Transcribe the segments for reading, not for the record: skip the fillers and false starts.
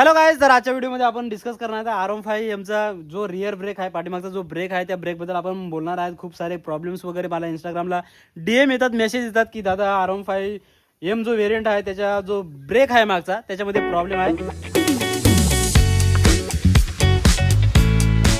Hello guys, तर आजच्या व्हिडिओमध्ये आपण डिस्कस करणार आहे R15 जो रिअर ब्रेक आहे, पाठीमागचा जो ब्रेक आहे त्या ब्रेकबद्दल आपण बोलणार आहे. खूप सारे प्रॉब्लेम्स वगैरे मला इंस्टाग्रामला DM येतात, मेसेज येतात की दादा R15 जो व्हेरियंट आहे त्याचा जो ब्रेक आहे मागचा त्याच्यामध्ये प्रॉब्लेम आहे.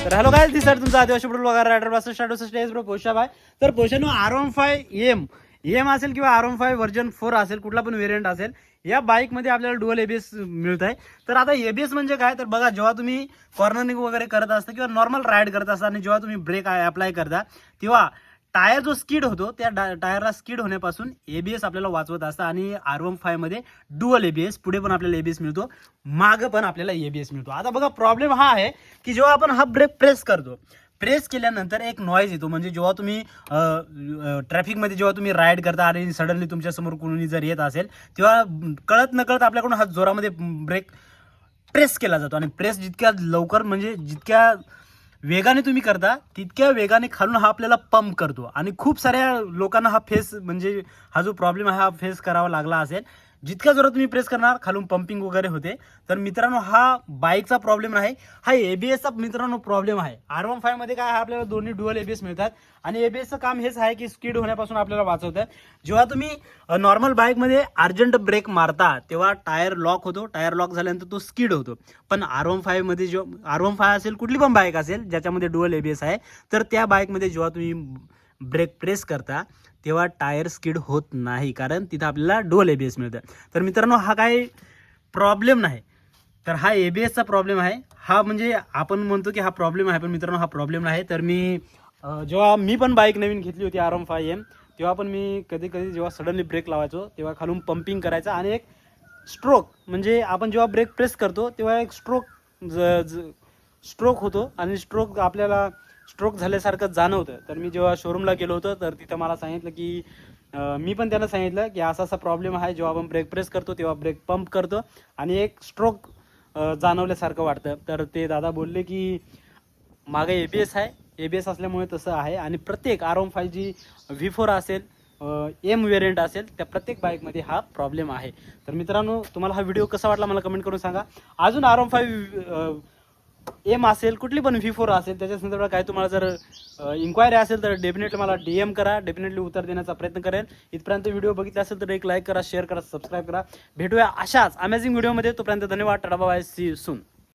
तर हॅलो गाईज, दिस तुमचा आदिवासी फुटबॉल वगैरे रायडर बास्टर स्टार्ट स्टेज ब्रो पोशाब आहे. तर पोशानो R15 असेल किंवा R15 व्हर्जन 4 असेल, कुठला पण व्हेरियंट असेल, या बाईकमध्ये आपल्याला डुअल ABS मिळत आहे. तर आता ABS म्हणजे काय, तर बघा, जेव्हा तुम्ही कॉर्नरिंग वगैरे करत असता किंवा नॉर्मल राईड करत असता आणि जेव्हा तुम्ही ब्रेक अप्लाय करता तेव्हा टायर जो स्किड होतो त्या टायरला स्किड होण्यापासून ABS आपल्याला वाचवत असतं. आणि R15 मध्ये डुअल ABS, पुढे पण आपल्याला ABS मिळतो, मागं पण आपल्याला ABS मिळतो. आता बघा, प्रॉब्लेम हा आहे की जेव्हा आपण हा ब्रेक प्रेस केल्यानंतर एक नॉईज येतो. म्हणजे जेव्हा तुम्ही ट्रॅफिकमध्ये जेव्हा तुम्ही राईड करता आणि सडनली तुमच्यासमोर कोणी जर येत असेल तेव्हा कळत नकळत आपल्याकडून हा जोरामध्ये ब्रेक प्रेस केला जातो. आणि प्रेस जितक्या लवकर, म्हणजे जितक्या वेगाने तुम्ही करता तितक्या वेगाने खालून हा आपल्याला पंप करतो. आणि खूप साऱ्या लोकांना हा जो प्रॉब्लेम आहे हा फेस करावा लागला असेल. जितक्या जोरात तुम्ही प्रेस करणार खालून पंपिंग वगैरे होते. तर मित्रांनो, हा बाईकचा प्रॉब्लेम नाही, हा ABSचा मित्रांनो प्रॉब्लेम आहे. R15 मध्ये काय, आपल्याला दोन्ही डुअल ABS मिळतात आणि ABSचं काम हेच आहे की स्किड होण्यापासून आपल्याला वाचवतं. जेव्हा तुम्ही नॉर्मल बाईकमध्ये अर्जंट ब्रेक मारता तेव्हा टायर लॉक होतो, टायर लॉक झाल्यानंतर तो स्किड होतो. पण R15 मध्ये R15 असेल, कुठली पण बाईक असेल ज्याच्यामध्ये डुअल ABS आहे, तर त्या बाईकमध्ये जेव्हा तुम्ही ब्रेक प्रेस करता तेव्हा टायर स्किड होत नाही, कारण तिथं आपल्याला डुअल ABS मिळतं. तर मित्रांनो, हा काही प्रॉब्लेम नाही, तर हा ABSचा प्रॉब्लेम आहे. हा म्हणजे आपण म्हणतो की हा प्रॉब्लेम आहे, पण मित्रांनो हा प्रॉब्लेम नाही. तर जेव्हा मी पण बाईक नवीन घेतली होती R15 तेव्हा पण मी कधी जेव्हा सडनली ब्रेक लावायचो तेव्हा खालून पंपिंग करायचा आणि एक स्ट्रोक, म्हणजे आपण जेव्हा ब्रेक प्रेस करतो तेव्हा एक स्ट्रोक होतो आणि आपल्याला स्ट्रोक झाल्यासारखं जाणवतं. तर मी जेव्हा शोरूमला गेलो होतो तर तिथं मला सांगितलं की मी पण त्यांना सांगितलं की असा प्रॉब्लेम आहे, जेव्हा आपण ब्रेक प्रेस करतो तेव्हा ब्रेक पंप करतो आणि एक स्ट्रोक जाणवल्यासारखं वाटतं. तर ते दादा बोलले की मागे ABS आहे, ABS असल्यामुळे तसं आहे. आणि प्रत्येक R15 जी V4 असेल, M व्हेरियंट असेल, त्या प्रत्येक बाईकमध्ये हा प्रॉब्लेम आहे. तर मित्रांनो, तुम्हाला हा व्हिडिओ कसा वाटला मला कमेंट करून सांगा. अजून R15 M असेल, कुठली पण V4 असेल, त्याच्या संदर्भात काय तुम्हाला जर इन्क्वायरी असेल तर डेफिनेटली मला DM करा, डेफिनेटली उत्तर देण्याचा प्रयत्न करेल. इथपर्यंत व्हिडिओ बघितला असेल तर एक लाईक करा, शेअर करा, सबस्क्राईब करा. भेटूया अशाच अमेझिंग व्हिडिओमध्ये. तोपर्यंत धन्यवाद, tata bye, see you soon.